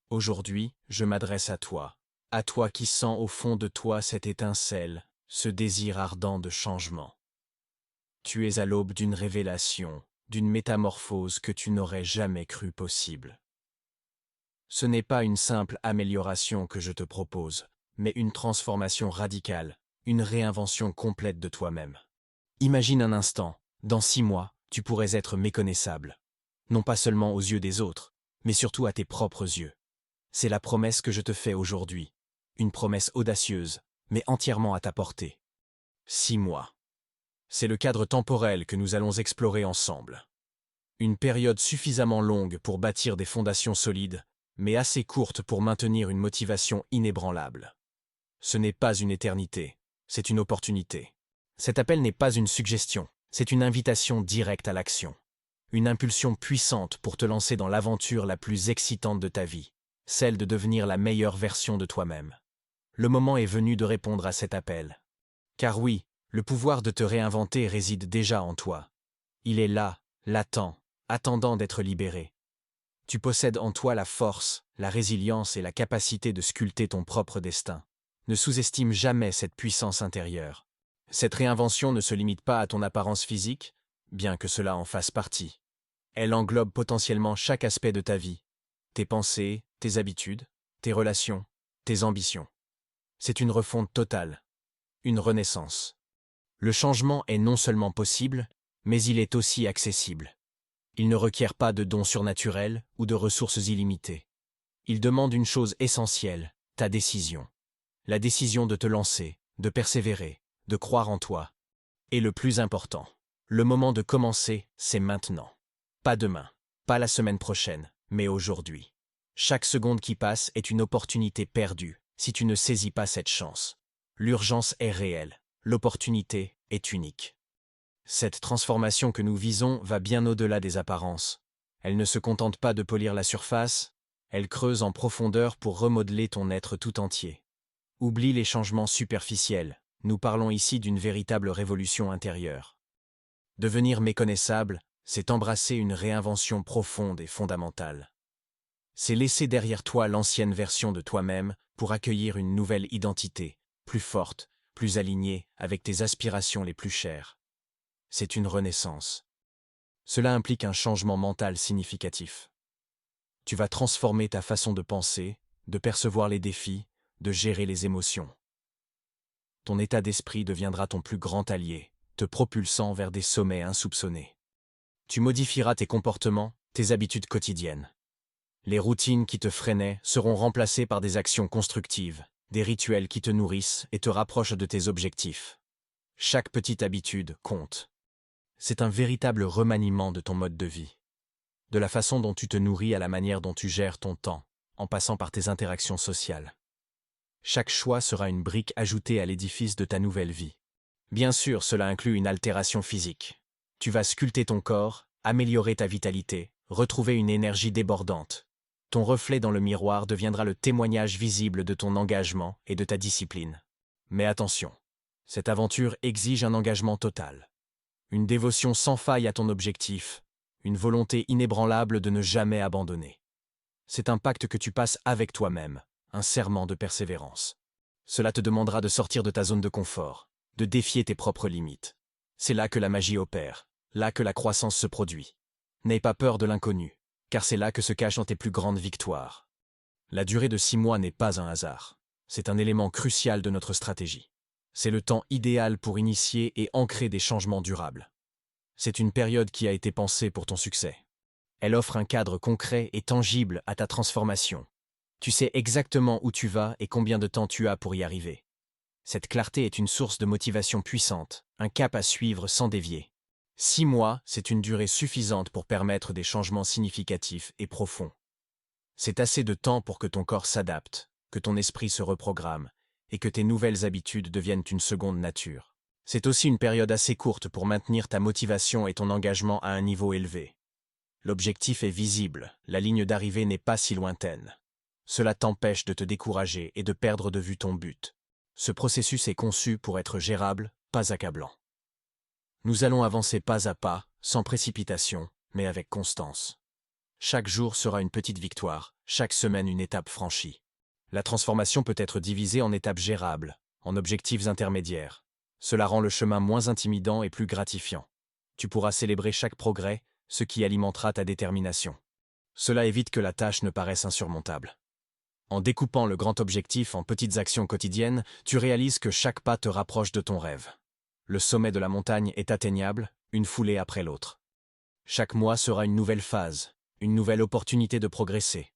Aujourd'hui, je m'adresse à toi qui sens au fond de toi cette étincelle, ce désir ardent de changement. Tu es à l'aube d'une révélation, d'une métamorphose que tu n'aurais jamais cru possible. Ce n'est pas une simple amélioration que je te propose, mais une transformation radicale, une réinvention complète de toi-même. Imagine un instant, dans 6 mois, tu pourrais être méconnaissable. Non pas seulement aux yeux des autres, mais surtout à tes propres yeux. C'est la promesse que je te fais aujourd'hui. Une promesse audacieuse, mais entièrement à ta portée. 6 mois. C'est le cadre temporel que nous allons explorer ensemble. Une période suffisamment longue pour bâtir des fondations solides, mais assez courte pour maintenir une motivation inébranlable. Ce n'est pas une éternité, c'est une opportunité. Cet appel n'est pas une suggestion, c'est une invitation directe à l'action. Une impulsion puissante pour te lancer dans l'aventure la plus excitante de ta vie, celle de devenir la meilleure version de toi-même. Le moment est venu de répondre à cet appel. Car oui, le pouvoir de te réinventer réside déjà en toi. Il est là, latent, attendant d'être libéré. Tu possèdes en toi la force, la résilience et la capacité de sculpter ton propre destin. Ne sous-estime jamais cette puissance intérieure. Cette réinvention ne se limite pas à ton apparence physique, bien que cela en fasse partie. Elle englobe potentiellement chaque aspect de ta vie. Tes pensées, tes habitudes, tes relations, tes ambitions. C'est une refonte totale. Une renaissance. Le changement est non seulement possible, mais il est aussi accessible. Il ne requiert pas de dons surnaturels ou de ressources illimitées. Il demande une chose essentielle, ta décision. La décision de te lancer, de persévérer, de croire en toi. Et le plus important, le moment de commencer, c'est maintenant. Pas demain, pas la semaine prochaine, mais aujourd'hui. Chaque seconde qui passe est une opportunité perdue si tu ne saisis pas cette chance. L'urgence est réelle, l'opportunité est unique. Cette transformation que nous visons va bien au-delà des apparences. Elle ne se contente pas de polir la surface, elle creuse en profondeur pour remodeler ton être tout entier. Oublie les changements superficiels, nous parlons ici d'une véritable révolution intérieure. Devenir méconnaissable, c'est embrasser une réinvention profonde et fondamentale. C'est laisser derrière toi l'ancienne version de toi-même pour accueillir une nouvelle identité, plus forte, plus alignée avec tes aspirations les plus chères. C'est une renaissance. Cela implique un changement mental significatif. Tu vas transformer ta façon de penser, de percevoir les défis, de gérer les émotions. Ton état d'esprit deviendra ton plus grand allié, te propulsant vers des sommets insoupçonnés. Tu modifieras tes comportements, tes habitudes quotidiennes. Les routines qui te freinaient seront remplacées par des actions constructives, des rituels qui te nourrissent et te rapprochent de tes objectifs. Chaque petite habitude compte. C'est un véritable remaniement de ton mode de vie. De la façon dont tu te nourris à la manière dont tu gères ton temps, en passant par tes interactions sociales. Chaque choix sera une brique ajoutée à l'édifice de ta nouvelle vie. Bien sûr, cela inclut une altération physique. Tu vas sculpter ton corps, améliorer ta vitalité, retrouver une énergie débordante. Ton reflet dans le miroir deviendra le témoignage visible de ton engagement et de ta discipline. Mais attention, cette aventure exige un engagement total. Une dévotion sans faille à ton objectif, une volonté inébranlable de ne jamais abandonner. C'est un pacte que tu passes avec toi-même, un serment de persévérance. Cela te demandera de sortir de ta zone de confort, de défier tes propres limites. C'est là que la magie opère, là que la croissance se produit. N'aie pas peur de l'inconnu, car c'est là que se cachent tes plus grandes victoires. La durée de 6 mois n'est pas un hasard. C'est un élément crucial de notre stratégie. C'est le temps idéal pour initier et ancrer des changements durables. C'est une période qui a été pensée pour ton succès. Elle offre un cadre concret et tangible à ta transformation. Tu sais exactement où tu vas et combien de temps tu as pour y arriver. Cette clarté est une source de motivation puissante, un cap à suivre sans dévier. 6 mois, c'est une durée suffisante pour permettre des changements significatifs et profonds. C'est assez de temps pour que ton corps s'adapte, que ton esprit se reprogramme, et que tes nouvelles habitudes deviennent une seconde nature. C'est aussi une période assez courte pour maintenir ta motivation et ton engagement à un niveau élevé. L'objectif est visible, la ligne d'arrivée n'est pas si lointaine. Cela t'empêche de te décourager et de perdre de vue ton but. Ce processus est conçu pour être gérable, pas accablant. Nous allons avancer pas à pas, sans précipitation, mais avec constance. Chaque jour sera une petite victoire, chaque semaine une étape franchie. La transformation peut être divisée en étapes gérables, en objectifs intermédiaires. Cela rend le chemin moins intimidant et plus gratifiant. Tu pourras célébrer chaque progrès, ce qui alimentera ta détermination. Cela évite que la tâche ne paraisse insurmontable. En découpant le grand objectif en petites actions quotidiennes, tu réalises que chaque pas te rapproche de ton rêve. Le sommet de la montagne est atteignable, une foulée après l'autre. Chaque mois sera une nouvelle phase, une nouvelle opportunité de progresser.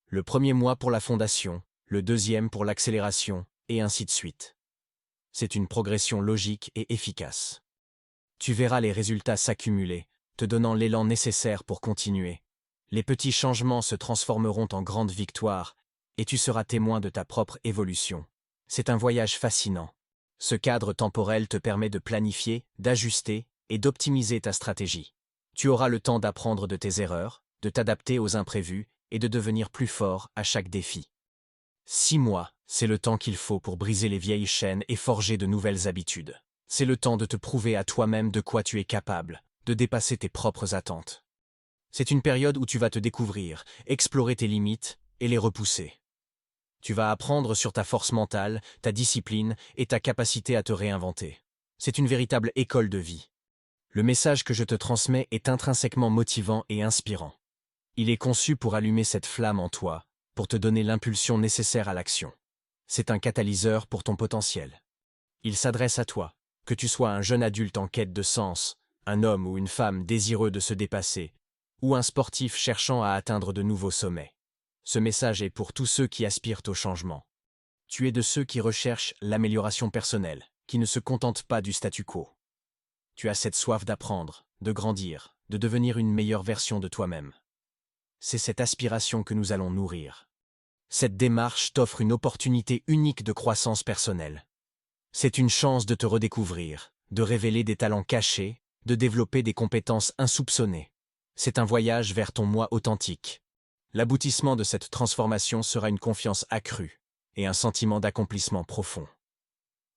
Le premier mois pour la fondation, le deuxième pour l'accélération, et ainsi de suite. C'est une progression logique et efficace. Tu verras les résultats s'accumuler, te donnant l'élan nécessaire pour continuer. Les petits changements se transformeront en grandes victoires, et tu seras témoin de ta propre évolution. C'est un voyage fascinant. Ce cadre temporel te permet de planifier, d'ajuster et d'optimiser ta stratégie. Tu auras le temps d'apprendre de tes erreurs, de t'adapter aux imprévus et de devenir plus fort à chaque défi. 6 mois, c'est le temps qu'il faut pour briser les vieilles chaînes et forger de nouvelles habitudes. C'est le temps de te prouver à toi-même de quoi tu es capable, de dépasser tes propres attentes. C'est une période où tu vas te découvrir, explorer tes limites et les repousser. Tu vas apprendre sur ta force mentale, ta discipline et ta capacité à te réinventer. C'est une véritable école de vie. Le message que je te transmets est intrinsèquement motivant et inspirant. Il est conçu pour allumer cette flamme en toi, pour te donner l'impulsion nécessaire à l'action. C'est un catalyseur pour ton potentiel. Il s'adresse à toi, que tu sois un jeune adulte en quête de sens, un homme ou une femme désireux de se dépasser, ou un sportif cherchant à atteindre de nouveaux sommets. Ce message est pour tous ceux qui aspirent au changement. Tu es de ceux qui recherchent l'amélioration personnelle, qui ne se contentent pas du statu quo. Tu as cette soif d'apprendre, de grandir, de devenir une meilleure version de toi-même. C'est cette aspiration que nous allons nourrir. Cette démarche t'offre une opportunité unique de croissance personnelle. C'est une chance de te redécouvrir, de révéler des talents cachés, de développer des compétences insoupçonnées. C'est un voyage vers ton moi authentique. L'aboutissement de cette transformation sera une confiance accrue et un sentiment d'accomplissement profond.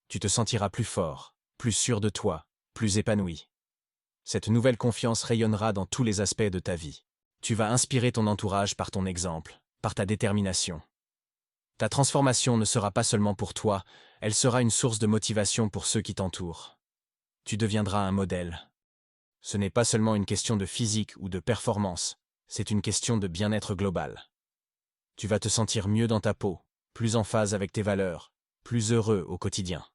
Tu te sentiras plus fort, plus sûr de toi, plus épanoui. Cette nouvelle confiance rayonnera dans tous les aspects de ta vie. Tu vas inspirer ton entourage par ton exemple, par ta détermination. Ta transformation ne sera pas seulement pour toi, elle sera une source de motivation pour ceux qui t'entourent. Tu deviendras un modèle. Ce n'est pas seulement une question de physique ou de performance, c'est une question de bien-être global. Tu vas te sentir mieux dans ta peau, plus en phase avec tes valeurs, plus heureux au quotidien.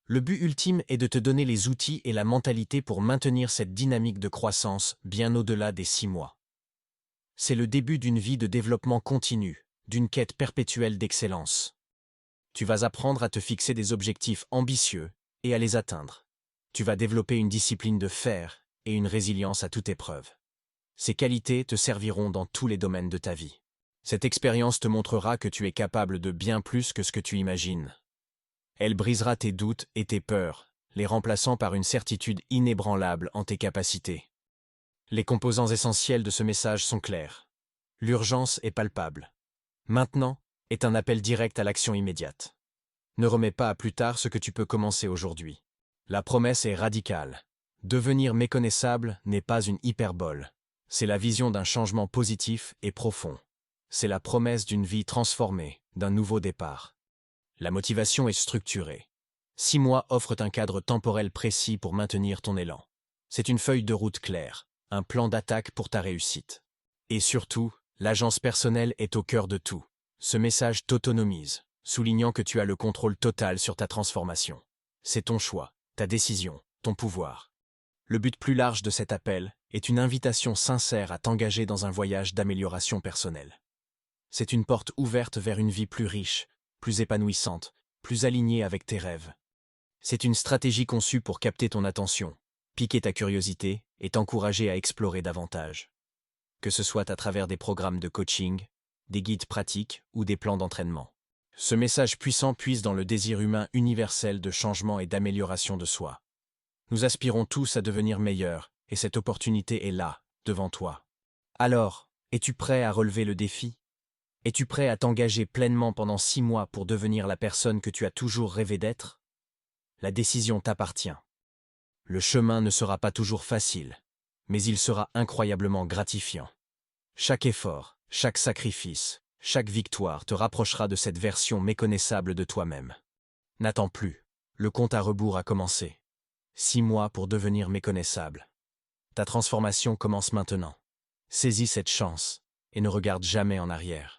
Le but ultime est de te donner les outils et la mentalité pour maintenir cette dynamique de croissance bien au-delà des 6 mois. C'est le début d'une vie de développement continu, d'une quête perpétuelle d'excellence. Tu vas apprendre à te fixer des objectifs ambitieux et à les atteindre. Tu vas développer une discipline de fer et une résilience à toute épreuve. Ces qualités te serviront dans tous les domaines de ta vie. Cette expérience te montrera que tu es capable de bien plus que ce que tu imagines. Elle brisera tes doutes et tes peurs, les remplaçant par une certitude inébranlable en tes capacités. Les composants essentiels de ce message sont clairs. L'urgence est palpable. Maintenant est un appel direct à l'action immédiate. Ne remets pas à plus tard ce que tu peux commencer aujourd'hui. La promesse est radicale. Devenir méconnaissable n'est pas une hyperbole. C'est la vision d'un changement positif et profond. C'est la promesse d'une vie transformée, d'un nouveau départ. La motivation est structurée. 6 mois offrent un cadre temporel précis pour maintenir ton élan. C'est une feuille de route claire, un plan d'attaque pour ta réussite. Et surtout, l'agence personnelle est au cœur de tout. Ce message t'autonomise, soulignant que tu as le contrôle total sur ta transformation. C'est ton choix, ta décision, ton pouvoir. Le but plus large de cet appel est une invitation sincère à t'engager dans un voyage d'amélioration personnelle. C'est une porte ouverte vers une vie plus riche, plus épanouissante, plus alignée avec tes rêves. C'est une stratégie conçue pour capter ton attention, piquer ta curiosité et t'encourager à explorer davantage. Que ce soit à travers des programmes de coaching, des guides pratiques ou des plans d'entraînement. Ce message puissant puise dans le désir humain universel de changement et d'amélioration de soi. Nous aspirons tous à devenir meilleurs, et cette opportunité est là, devant toi. Alors, es-tu prêt à relever le défi? Es-tu prêt à t'engager pleinement pendant 6 mois pour devenir la personne que tu as toujours rêvé d'être? La décision t'appartient. Le chemin ne sera pas toujours facile, mais il sera incroyablement gratifiant. Chaque effort, chaque sacrifice, chaque victoire te rapprochera de cette version méconnaissable de toi-même. N'attends plus. Le compte à rebours a commencé. 6 mois pour devenir méconnaissable. Ta transformation commence maintenant. Saisis cette chance et ne regarde jamais en arrière.